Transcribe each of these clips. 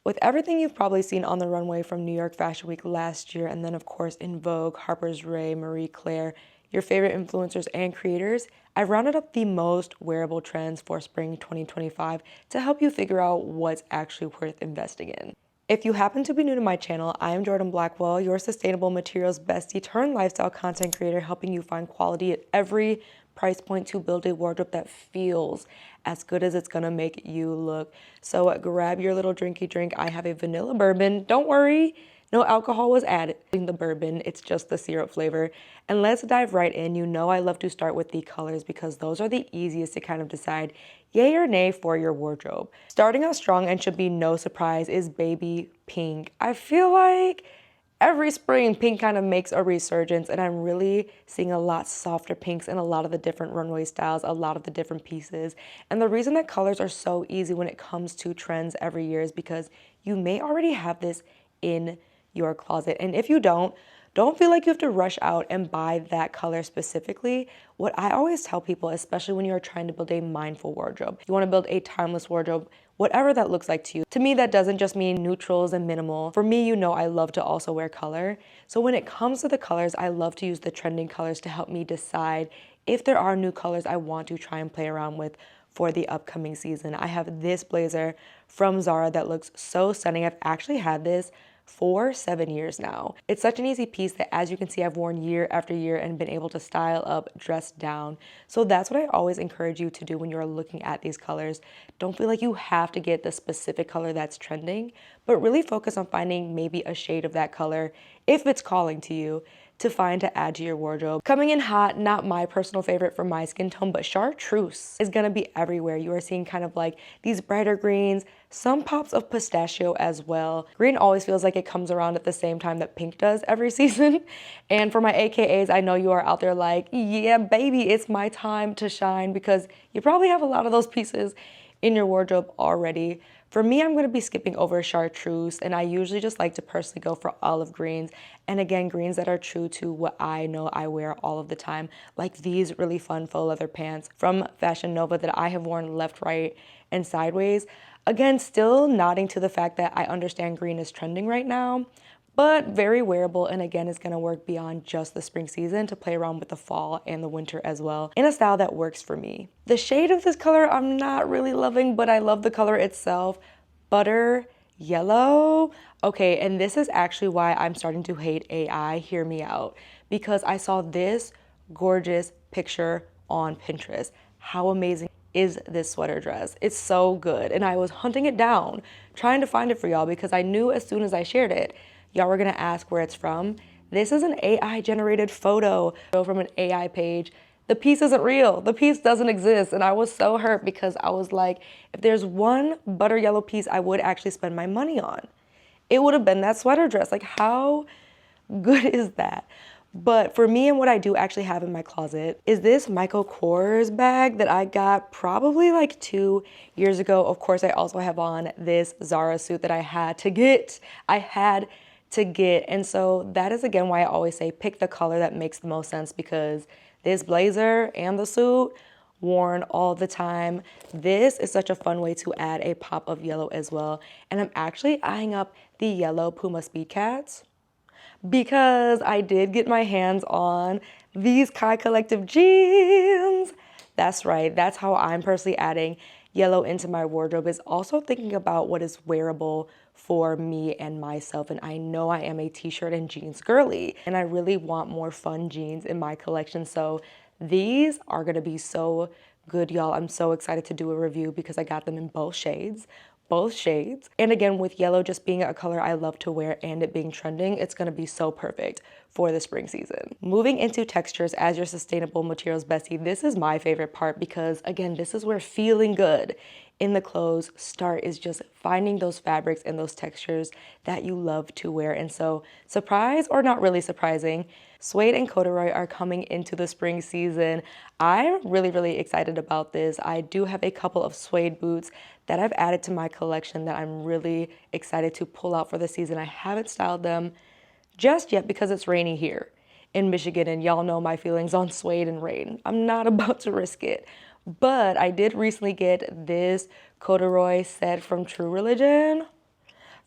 With everything you've probably seen on the runway from New York Fashion Week last year, and then of course in Vogue, Harper's Ray, Marie Claire, your favorite influencers and creators, I've rounded up the most wearable trends for spring 2025 to help you figure out what's actually worth investing in. If you happen to be new to my channel, I am Jordan Blackwell, your sustainable materials bestie turned lifestyle content creator, helping you find quality at every price point to build a wardrobe that feels as good as it's gonna make you look. So grab your little drinky drink. I have a vanilla bourbon. Don't worry, no alcohol was added in the bourbon. It's just the syrup flavor. And let's dive right in. You know I love to start with the colors because those are the easiest to kind of decide yay or nay for your wardrobe. Starting out strong and should be no surprise is baby pink. I feel like every spring, pink kind of makes a resurgence, and I'm really seeing a lot softer pinks in a lot of the different runway styles, a lot of the different pieces. And the reason that colors are so easy when it comes to trends every year is because you may already have this in your closet. And if you don't feel like you have to rush out and buy that color specifically. What I always tell people, especially when you're trying to build a mindful wardrobe, you want to build a timeless wardrobe, whatever that looks like to you. To me, that doesn't just mean neutrals and minimal. For me, you know I love to also wear color. So when it comes to the colors, I love to use the trending colors to help me decide if there are new colors I want to try and play around with for the upcoming season. I have this blazer from Zara that looks so stunning. I've actually had this for 7 years now. It's such an easy piece that, as you can see, I've worn year after year and been able to style up, dress down. So that's what I always encourage you to do when you're looking at these colors. Don't feel like you have to get the specific color that's trending, but really focus on finding maybe a shade of that color, if it's calling to you, to find to add to your wardrobe. Coming in hot, not my personal favorite for my skin tone, but chartreuse is gonna be everywhere. You are seeing kind of like these brighter greens, some pops of pistachio as well. Green always feels like it comes around at the same time that pink does every season. And for my AKAs, I know you are out there like, yeah, baby, it's my time to shine, because you probably have a lot of those pieces in your wardrobe already. For me, I'm gonna be skipping over chartreuse, and I usually just like to personally go for olive greens. And again, greens that are true to what I know I wear all of the time, like these really fun faux leather pants from Fashion Nova that I have worn left, right, and sideways. Again, still nodding to the fact that I understand green is trending right now, but very wearable, and again, is gonna work beyond just the spring season to play around with the fall and the winter as well, in a style that works for me. The shade of this color I'm not really loving, but I love the color itself. Butter yellow. Okay, and this is actually why I'm starting to hate AI, hear me out, because I saw this gorgeous picture on Pinterest. How amazing is this sweater dress? It's so good, and I was hunting it down, trying to find it for y'all, because I knew as soon as I shared it, y'all were gonna ask where it's from. This is an AI generated photo from an AI page. The piece isn't real. The piece doesn't exist. And I was so hurt because I was like, if there's one butter yellow piece I would actually spend my money on, it would have been that sweater dress. Like, how good is that? But for me, and what I do actually have in my closet is this Michael Kors bag that I got probably like 2 years ago. Of course, I also have on this Zara suit that I had to get. And so that is again why I always say pick the color that makes the most sense, because this blazer and the suit, worn all the time. This is such a fun way to add a pop of yellow as well. And I'm actually eyeing up the yellow Puma Speed Cats, because I did get my hands on these Kai Collective jeans. That's right, that's how I'm personally adding yellow into my wardrobe, is also thinking about what is wearable for me and myself. And I know I am a t-shirt and jeans girly, and I really want more fun jeans in my collection. So these are gonna be so good, y'all. I'm so excited to do a review because I got them in both shades. And again, with yellow just being a color I love to wear and it being trending, it's gonna be so perfect for the spring season. Moving into textures as your sustainable materials bestie, this is my favorite part, because again, this is where feeling good in the clothes start, is just finding those fabrics and those textures that you love to wear. And so, surprise or not really surprising, suede and corduroy are coming into the spring season. I'm really excited about this. I do have a couple of suede boots that I've added to my collection that I'm really excited to pull out for the season. I haven't styled them just yet because it's rainy here in Michigan, and y'all know my feelings on suede and rain. I'm not about to risk it. But I did recently get this corduroy set from True Religion.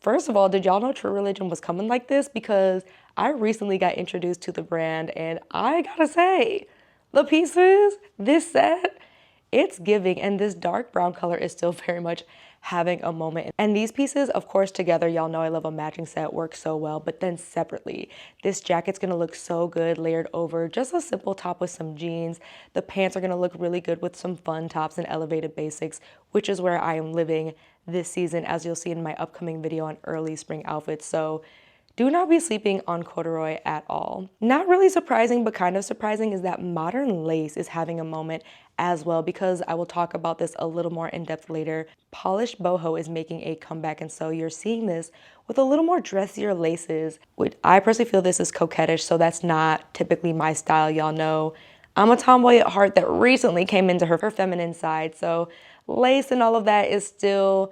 First of all, did y'all know True Religion was coming like this? Because I recently got introduced to the brand and I gotta say, the pieces, this set, it's giving, and this dark brown color is still very much having a moment. And these pieces, of course, together, y'all know I love a matching set, work so well, but then separately, this jacket's gonna look so good layered over just a simple top with some jeans. The pants are gonna look really good with some fun tops and elevated basics, which is where I am living this season, as you'll see in my upcoming video on early spring outfits. So do not be sleeping on corduroy at all. Not really surprising, but kind of surprising is that modern lace is having a moment as well, because I will talk about this a little more in depth later. Polished boho is making a comeback, and so you're seeing this with a little more dressier laces, which I personally feel this is coquettish, so that's not typically my style. Y'all know I'm a tomboy at heart that recently came into her feminine side, so lace and all of that is still,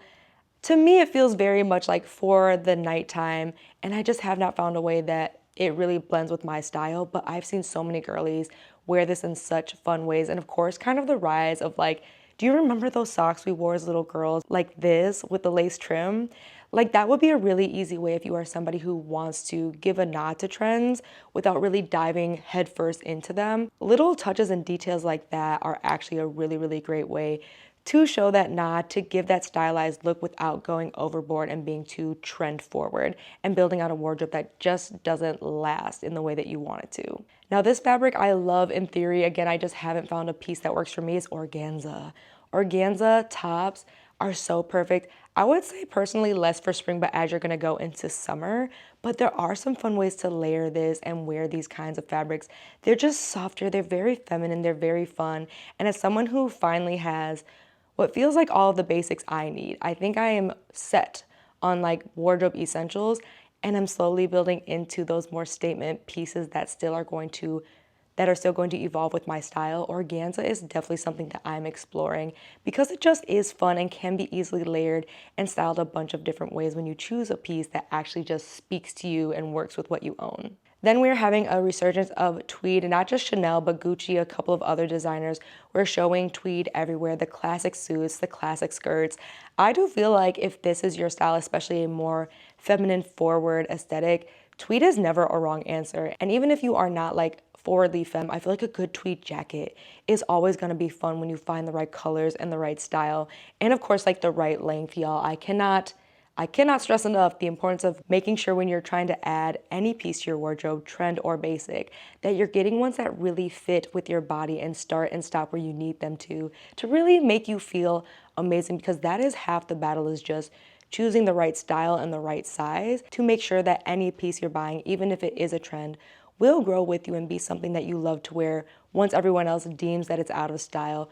to me, it feels very much like for the nighttime, and I just have not found a way that it really blends with my style. But I've seen so many girlies wear this in such fun ways, and of course, kind of the rise of like, do you remember those socks we wore as little girls, like this with the lace trim? Like, that would be a really easy way if you are somebody who wants to give a nod to trends without really diving headfirst into them. Little touches and details like that are actually a really, really great way to show that nod, to give that stylized look without going overboard and being too trend forward and building out a wardrobe that just doesn't last in the way that you want it to. Now, this fabric I love in theory. Again, I just haven't found a piece that works for me. Is organza. Organza tops are so perfect. I would say personally less for spring, but as you're gonna go into summer, but there are some fun ways to layer this and wear these kinds of fabrics. They're just softer, they're very feminine, they're very fun. And as someone who finally has what feels like all of the basics I need, I think I am set on like wardrobe essentials, and I'm slowly building into those more statement pieces that are still going to evolve with my style. Organza is definitely something that I'm exploring because it just is fun and can be easily layered and styled a bunch of different ways when you choose a piece that actually just speaks to you and works with what you own. Then we're having a resurgence of tweed, and not just Chanel, but Gucci, a couple of other designers. We're showing tweed everywhere, the classic suits, the classic skirts. I do feel like if this is your style, especially a more feminine forward aesthetic, tweed is never a wrong answer. And even if you are not like forwardly femme, I feel like a good tweed jacket is always gonna be fun when you find the right colors and the right style. And of course, like the right length, y'all. I cannot stress enough the importance of making sure when you're trying to add any piece to your wardrobe, trend or basic, that you're getting ones that really fit with your body and start and stop where you need them to really make you feel amazing, because that is half the battle, is just choosing the right style and the right size to make sure that any piece you're buying, even if it is a trend, will grow with you and be something that you love to wear once everyone else deems that it's out of style,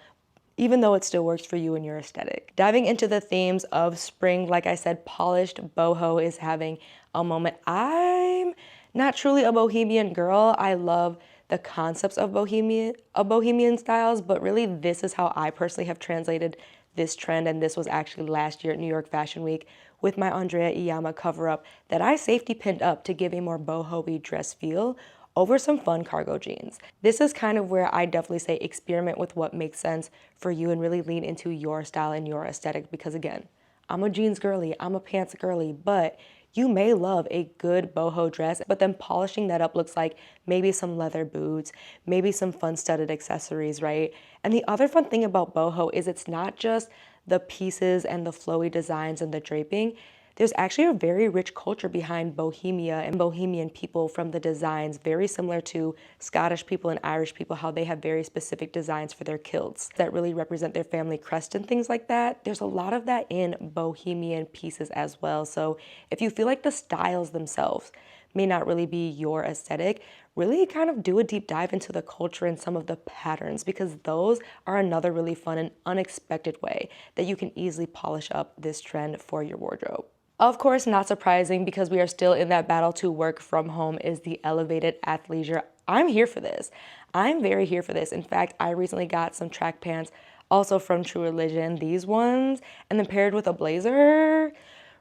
even though it still works for you and your aesthetic. Diving into the themes of spring, like I said, polished boho is having a moment. I'm not truly a bohemian girl. I love the concepts of bohemian styles, but really this is how I personally have translated this trend, and this was actually last year at New York Fashion Week with my Andrea Iyama cover-up that I safety pinned up to give a more boho-y dress feel over some fun cargo jeans. This is kind of where I definitely say experiment with what makes sense for you and really lean into your style and your aesthetic, because again, I'm a jeans girly, I'm a pants girly, but you may love a good boho dress, but then polishing that up looks like maybe some leather boots, maybe some fun studded accessories, right? And the other fun thing about boho is it's not just the pieces and the flowy designs and the draping. There's actually a very rich culture behind Bohemia and Bohemian people from the designs, very similar to Scottish people and Irish people, how they have very specific designs for their kilts that really represent their family crest and things like that. There's a lot of that in Bohemian pieces as well. So if you feel like the styles themselves may not really be your aesthetic, really kind of do a deep dive into the culture and some of the patterns, because those are another really fun and unexpected way that you can easily polish up this trend for your wardrobe. Of course, not surprising, because we are still in that battle to work from home, is the elevated athleisure. I'm here for this. I'm very here for this. In fact, I recently got some track pants also from True Religion, these ones, and then paired with a blazer,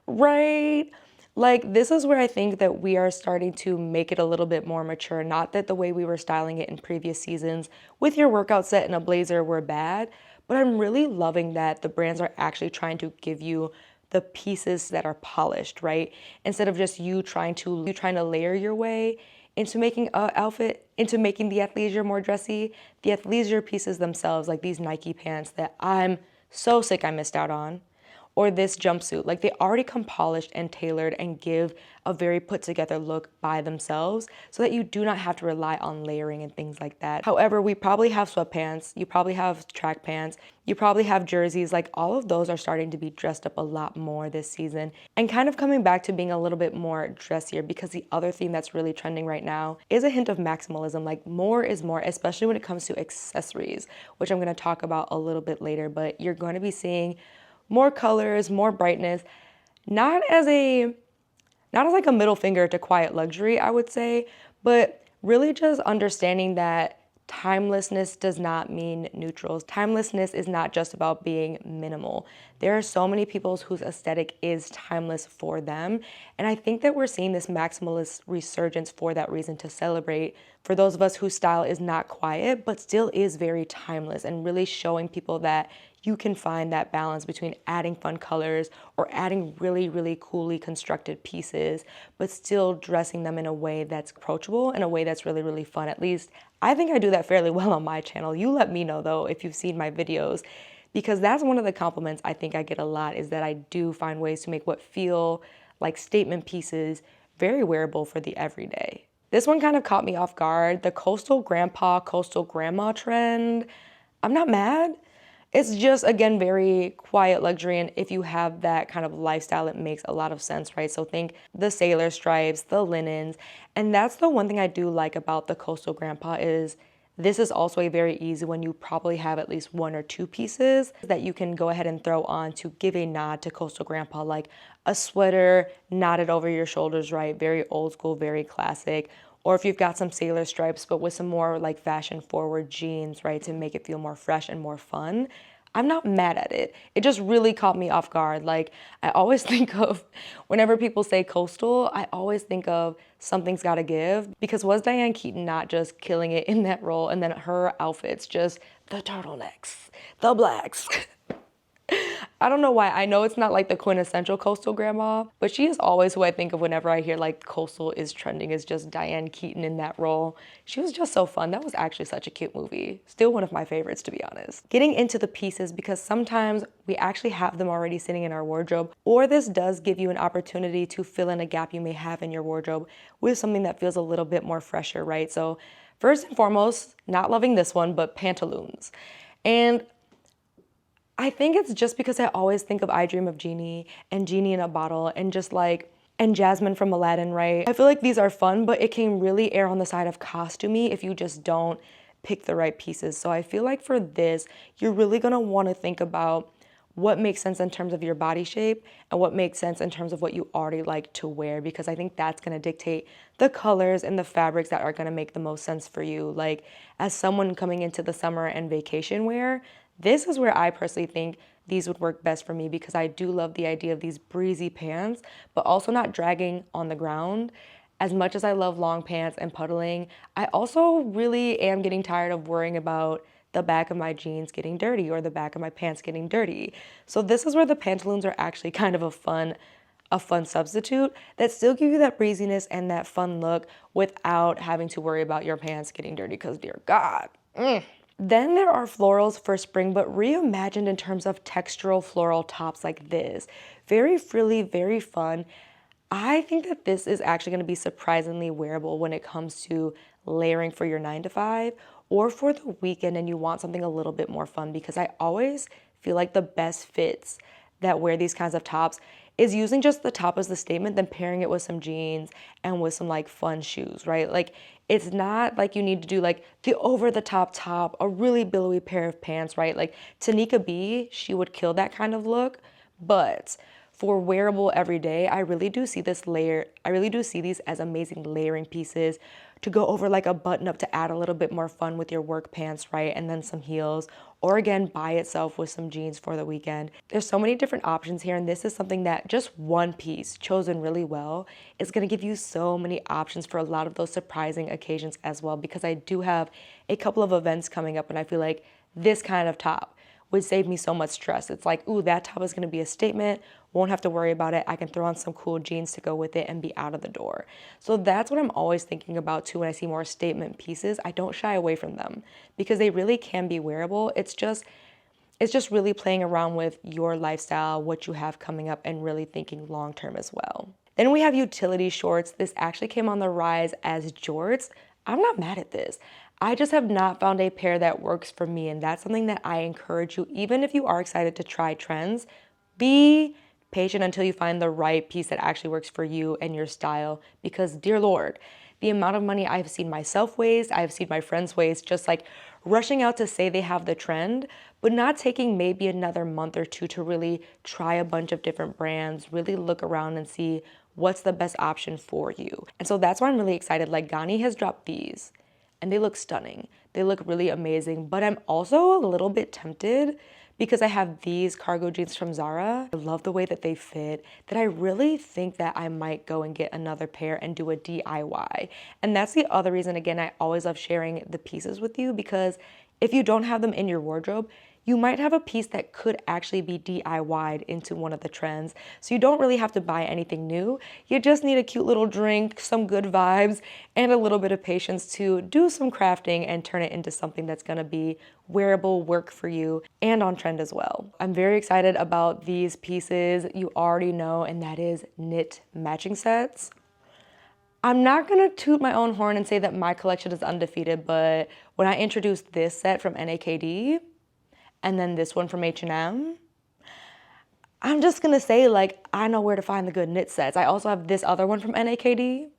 right? Like, this is where I think that we are starting to make it a little bit more mature. Not that the way we were styling it in previous seasons with your workout set and a blazer were bad, but I'm really loving that the brands are actually trying to give you the pieces that are polished, right? Instead of just you trying to layer your way into making an outfit, into making the athleisure more dressy. The athleisure pieces themselves, like these Nike pants that I'm so sick I missed out on, or this jumpsuit, like they already come polished and tailored and give a very put together look by themselves so that you do not have to rely on layering and things like that. However, we probably have sweatpants, you probably have track pants, you probably have jerseys, like all of those are starting to be dressed up a lot more this season and kind of coming back to being a little bit more dressier, because the other thing that's really trending right now is a hint of maximalism. Like more is more, especially when it comes to accessories, which I'm going to talk about a little bit later, but you're going to be seeing more colors, more brightness, not as like a middle finger to quiet luxury, I would say, but really just understanding that timelessness does not mean neutrals. Timelessness is not just about being minimal. There are so many people whose aesthetic is timeless for them, and I think that we're seeing this maximalist resurgence for that reason, to celebrate for those of us whose style is not quiet but still is very timeless, and really showing people that you can find that balance between adding fun colors or adding really, really coolly constructed pieces, but still dressing them in a way that's approachable, in a way that's really, really fun. At least I think I do that fairly well on my channel. You let me know though if you've seen my videos, because that's one of the compliments I think I get a lot, is that I do find ways to make what feel like statement pieces very wearable for the everyday. This one kind of caught me off guard. The coastal grandpa, coastal grandma trend. I'm not mad. It's just, again, very quiet luxury, and if you have that kind of lifestyle, it makes a lot of sense, right? So think the sailor stripes, the linens, and that's the one thing I do like about the coastal grandpa is this is also a very easy one. You probably have at least one or two pieces that you can go ahead and throw on to give a nod to coastal grandpa, like a sweater knotted over your shoulders, right? Very old school, very classic. Or if you've got some sailor stripes, but with some more like fashion forward jeans, right, to make it feel more fresh and more fun. I'm not mad at it. It just really caught me off guard. Like I always think of, whenever people say coastal, I always think of something's gotta give, because was Diane Keaton not just killing it in that role? And then her outfits, just the turtlenecks, the blacks. I don't know why. I know it's not like the quintessential coastal grandma, but she is always who I think of whenever I hear like coastal is trending, is just Diane Keaton in that role. She was just so fun. That was actually such a cute movie. Still one of my favorites, to be honest. Getting into the pieces, because sometimes we actually have them already sitting in our wardrobe, or this does give you an opportunity to fill in a gap you may have in your wardrobe with something that feels a little bit more fresher, right? So first and foremost, not loving this one, but pantaloons. And I think it's just because I always think of I Dream of Jeannie and Genie in a Bottle and just like, and Jasmine from Aladdin, right? I feel like these are fun, but it can really err on the side of costumey if you just don't pick the right pieces. So I feel like for this, you're really gonna wanna think about what makes sense in terms of your body shape and what makes sense in terms of what you already like to wear, because I think that's gonna dictate the colors and the fabrics that are gonna make the most sense for you. Like as someone coming into the summer and vacation wear, this is where I personally think these would work best for me, because I do love the idea of these breezy pants, but also not dragging on the ground. As much as I love long pants and puddling, I also really am getting tired of worrying about the back of my jeans getting dirty or the back of my pants getting dirty. So this is where the pantaloons are actually kind of a fun substitute that still give you that breeziness and that fun look without having to worry about your pants getting dirty, because dear God. Then there are florals for spring, but reimagined in terms of textural floral tops like this. Very frilly, very fun. I think that this is actually going to be surprisingly wearable when it comes to layering for your 9 to 5 or for the weekend and you want something a little bit more fun, because I always feel like the best fits that wear these kinds of tops is using just the top as the statement, then pairing it with some jeans and with some like fun shoes, right? Like it's not like you need to do like the over the top, a really billowy pair of pants, right? Like Tanika B, she would kill that kind of look, but for wearable everyday, I really do see these as amazing layering pieces to go over like a button up to add a little bit more fun with your work pants, right? And then some heels, or again, by itself with some jeans for the weekend. There's so many different options here, and this is something that just one piece chosen really well is gonna give you so many options for a lot of those surprising occasions as well, because I do have a couple of events coming up and I feel like this kind of top would save me so much stress. It's like, ooh, that top is gonna be a statement, won't have to worry about it. I can throw on some cool jeans to go with it and be out of the door. So that's what I'm always thinking about too when I see more statement pieces. I don't shy away from them because they really can be wearable. It's just really playing around with your lifestyle, what you have coming up, and really thinking long term as well. Then we have utility shorts. This actually came on the rise as jorts. I'm not mad at this. I just have not found a pair that works for me, and that's something that I encourage you, even if you are excited to try trends, be patient until you find the right piece that actually works for you and your style, because dear Lord, the amount of money I've seen myself waste, I've seen my friends waste, just like rushing out to say they have the trend, but not taking maybe another month or two to really try a bunch of different brands, really look around and see what's the best option for you. And so that's why I'm really excited. Like Ganni has dropped these and they look stunning. They look really amazing, but I'm also a little bit tempted because I have these cargo jeans from Zara. I love the way that they fit, that I really think that I might go and get another pair and do a DIY. And that's the other reason, again, I always love sharing the pieces with you, because if you don't have them in your wardrobe, you might have a piece that could actually be DIY'd into one of the trends. So you don't really have to buy anything new. You just need a cute little drink, some good vibes, and a little bit of patience to do some crafting and turn it into something that's gonna be wearable, work for you, and on trend as well. I'm very excited about these pieces. You already know, and that is knit matching sets. I'm not gonna toot my own horn and say that my collection is undefeated, but when I introduced this set from NAKD, and then this one from H&M, I'm just gonna say, like, I know where to find the good knit sets. I also have this other one from NAKD.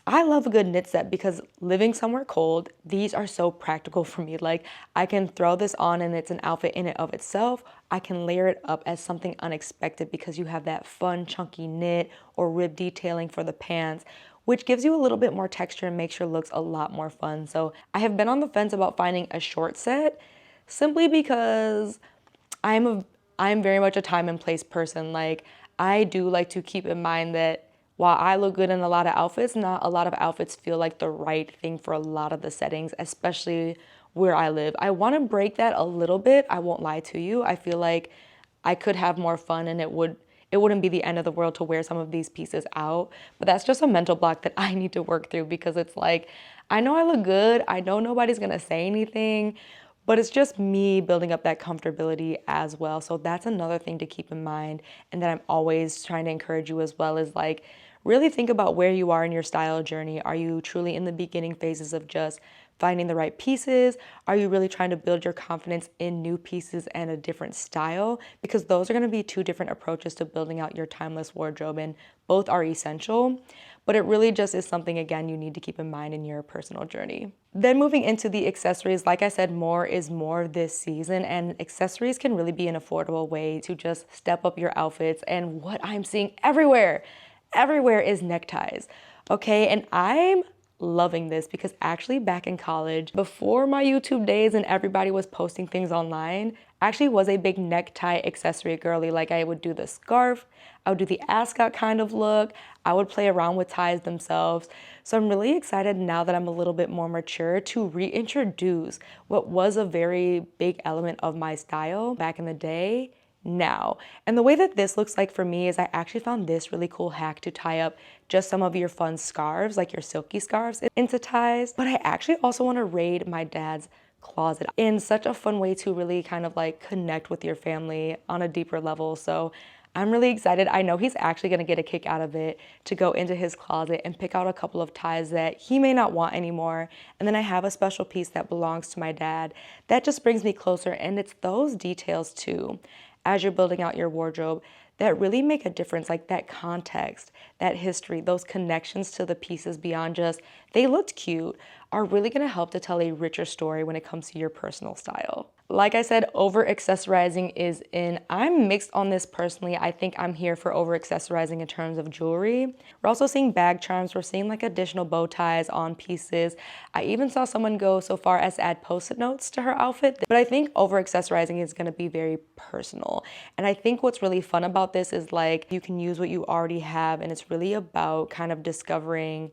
I love a good knit set because living somewhere cold, these are so practical for me. Like, I can throw this on and it's an outfit in and of itself. I can layer it up as something unexpected because you have that fun chunky knit or rib detailing for the pants, which gives you a little bit more texture and makes your looks a lot more fun. So I have been on the fence about finding a short set, simply because I'm very much a time and place person. Like, I do like to keep in mind that while I look good in a lot of outfits, not a lot of outfits feel like the right thing for a lot of the settings, especially where I live. I want to break that a little bit. I won't lie to you. I feel like I could have more fun and it wouldn't be the end of the world to wear some of these pieces out. But that's just a mental block that I need to work through, because it's like, I know I look good. I know nobody's going to say anything, but it's just me building up that comfortability as well. So that's another thing to keep in mind, and that I'm always trying to encourage you as well, is like, really think about where you are in your style journey. Are you truly in the beginning phases of just finding the right pieces? Are you really trying to build your confidence in new pieces and a different style? Because those are going to be two different approaches to building out your timeless wardrobe, and both are essential. But it really just is something, again, you need to keep in mind in your personal journey. Then moving into the accessories, like I said, more is more this season, and accessories can really be an affordable way to just step up your outfits. And what I'm seeing everywhere is neckties, okay? And I'm loving this because actually back in college, before my YouTube days and everybody was posting things online, I actually was a big necktie accessory girly. Like, I would do the scarf, I would do the ascot kind of look, I would play around with ties themselves. So I'm really excited now that I'm a little bit more mature to reintroduce what was a very big element of my style back in the day now. And the way that this looks like for me is I actually found this really cool hack to tie up just some of your fun scarves, like your silky scarves, into ties. But I actually also want to raid my dad's closet in such a fun way to really kind of like connect with your family on a deeper level. So I'm really excited. I know he's actually going to get a kick out of it to go into his closet and pick out a couple of ties that he may not want anymore. And then I have a special piece that belongs to my dad that just brings me closer. And it's those details too, as you're building out your wardrobe, that really make a difference. Like that context, that history, those connections to the pieces beyond just they looked cute are really going to help to tell a richer story when it comes to your personal style. Like I said, over accessorizing is in. I'm mixed on this personally. I think I'm here for over accessorizing in terms of jewelry. We're also seeing bag charms. We're seeing like additional bow ties on pieces. I even saw someone go so far as to add post-it notes to her outfit. But I think over accessorizing is going to be very personal. And I think what's really fun about this is like you can use what you already have, and it's really about kind of discovering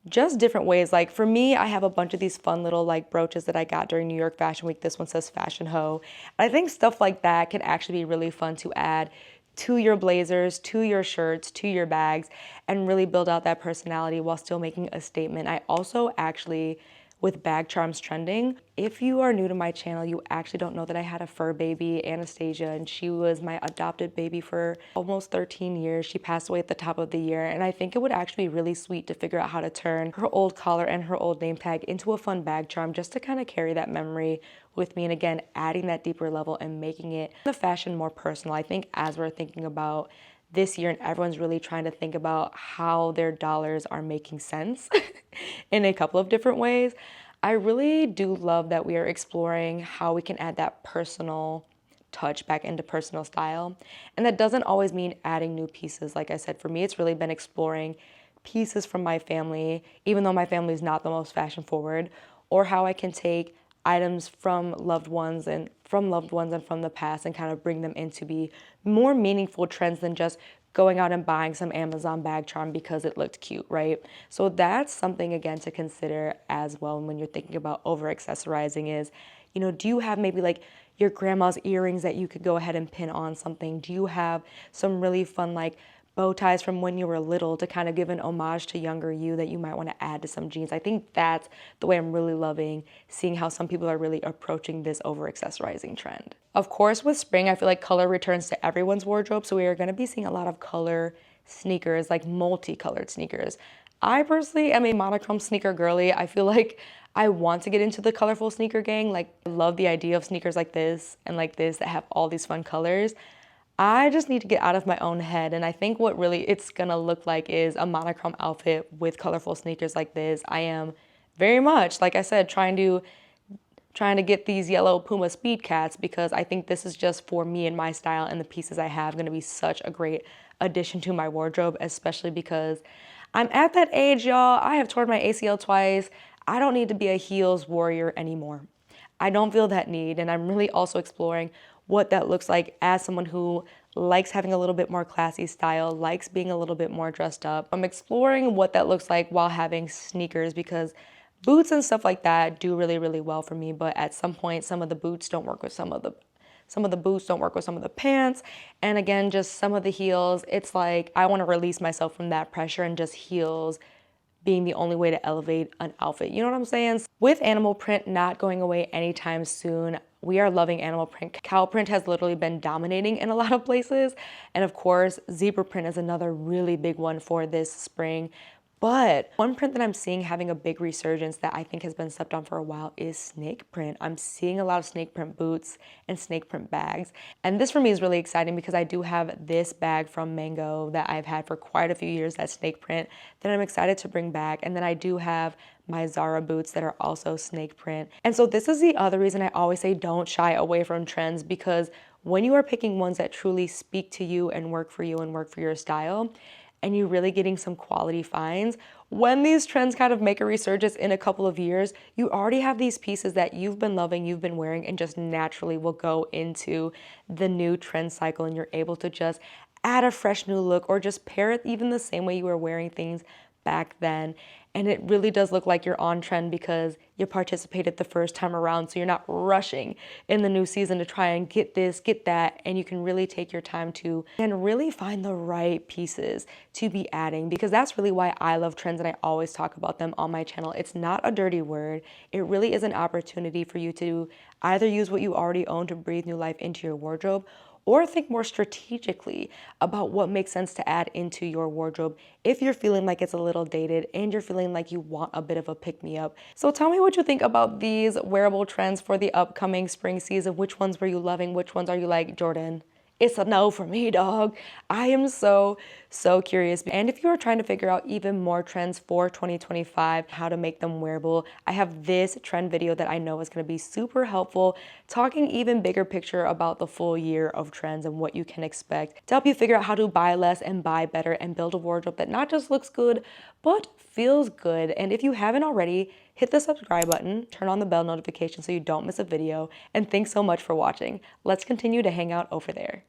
just different ways. Like for me, I have a bunch of these fun little like brooches that I got during New York Fashion Week. This one says Fashion Ho. I think stuff like that can actually be really fun to add to your blazers, to your shirts, to your bags, and really build out that personality while still making a statement. I also actually, with bag charms trending, if you are new to my channel, you actually don't know that I had a fur baby, Anastasia, and she was my adopted baby for almost 13 years. She passed away at the top of the year, and I think it would actually be really sweet to figure out how to turn her old collar and her old name tag into a fun bag charm just to kind of carry that memory with me, and again, adding that deeper level and making it the fashion more personal. I think as we're thinking about this year and everyone's really trying to think about how their dollars are making sense in a couple of different ways, I really do love that we are exploring how we can add that personal touch back into personal style. And that doesn't always mean adding new pieces. Like I said, for me, it's really been exploring pieces from my family, even though my family is not the most fashion forward, or how I can take items from loved ones and from the past and kind of bring them in to be more meaningful trends than just going out and buying some Amazon bag charm because it looked cute, right? So that's something again to consider as well when you're thinking about over accessorizing is, you know, do you have maybe like your grandma's earrings that you could go ahead and pin on something? Do you have some really fun like bow ties from when you were little to kind of give an homage to younger you that you might want to add to some jeans? I think that's the way I'm really loving seeing how some people are really approaching this over accessorizing trend. Of course, with spring, I feel like color returns to everyone's wardrobe, so we are going to be seeing a lot of color sneakers, like multicolored sneakers. I personally am a monochrome sneaker girly. I feel like I want to get into the colorful sneaker gang. Like, I love the idea of sneakers like this and like this that have all these fun colors. I just need to get out of my own head, and I think what really it's gonna look like is a monochrome outfit with colorful sneakers like this. I am very much, like I said, trying to get these yellow Puma Speed Cats because I think this is just for me and my style and the pieces I have gonna be such a great addition to my wardrobe, especially because I'm at that age, y'all. I have torn my ACL twice. I don't need to be a heels warrior anymore. I don't feel that need, and I'm really also exploring what that looks like as someone who likes having a little bit more classy style, likes being a little bit more dressed up. I'm exploring what that looks like while having sneakers because boots and stuff like that do really, really well for me, but at some point, some of the boots don't work with some of the boots don't work with some of the pants. And again, just some of the heels, it's like I want to release myself from that pressure and just heels being the only way to elevate an outfit. You know what I'm saying? With animal print not going away anytime soon, we are loving animal print. Cow print has literally been dominating in a lot of places. And of course, zebra print is another really big one for this spring. But one print that I'm seeing having a big resurgence that I think has been slept on for a while is snake print. I'm seeing a lot of snake print boots and snake print bags. And this for me is really exciting because I do have this bag from Mango that I've had for quite a few years, that snake print, that I'm excited to bring back. And then I do have my Zara boots that are also snake print. And so this is the other reason I always say don't shy away from trends, because when you are picking ones that truly speak to you and work for your style, and you're really getting some quality finds, when these trends kind of make a resurgence in a couple of years, you already have these pieces that you've been loving, you've been wearing, and just naturally will go into the new trend cycle, and you're able to just add a fresh new look or just pair it even the same way you were wearing things back then. And it really does look like you're on trend because you participated the first time around, so you're not rushing in the new season to try and get this, get that, and you can really take your time to and really find the right pieces to be adding, because that's really why I love trends and I always talk about them on my channel. It's not a dirty word. It really is an opportunity for you to either use what you already own to breathe new life into your wardrobe, or think more strategically about what makes sense to add into your wardrobe if you're feeling like it's a little dated and you're feeling like you want a bit of a pick-me-up. So tell me what you think about these wearable trends for the upcoming spring season. Which ones were you loving? Which ones are you like, Jordan, it's a no for me, dog? I am so curious. And if you are trying to figure out even more trends for 2025, how to make them wearable, I have this trend video that I know is going to be super helpful, talking even bigger picture about the full year of trends and what you can expect to help you figure out how to buy less and buy better and build a wardrobe that not just looks good, but feels good. And if you haven't already, hit the subscribe button, turn on the bell notification so you don't miss a video, and thanks so much for watching. Let's continue to hang out over there.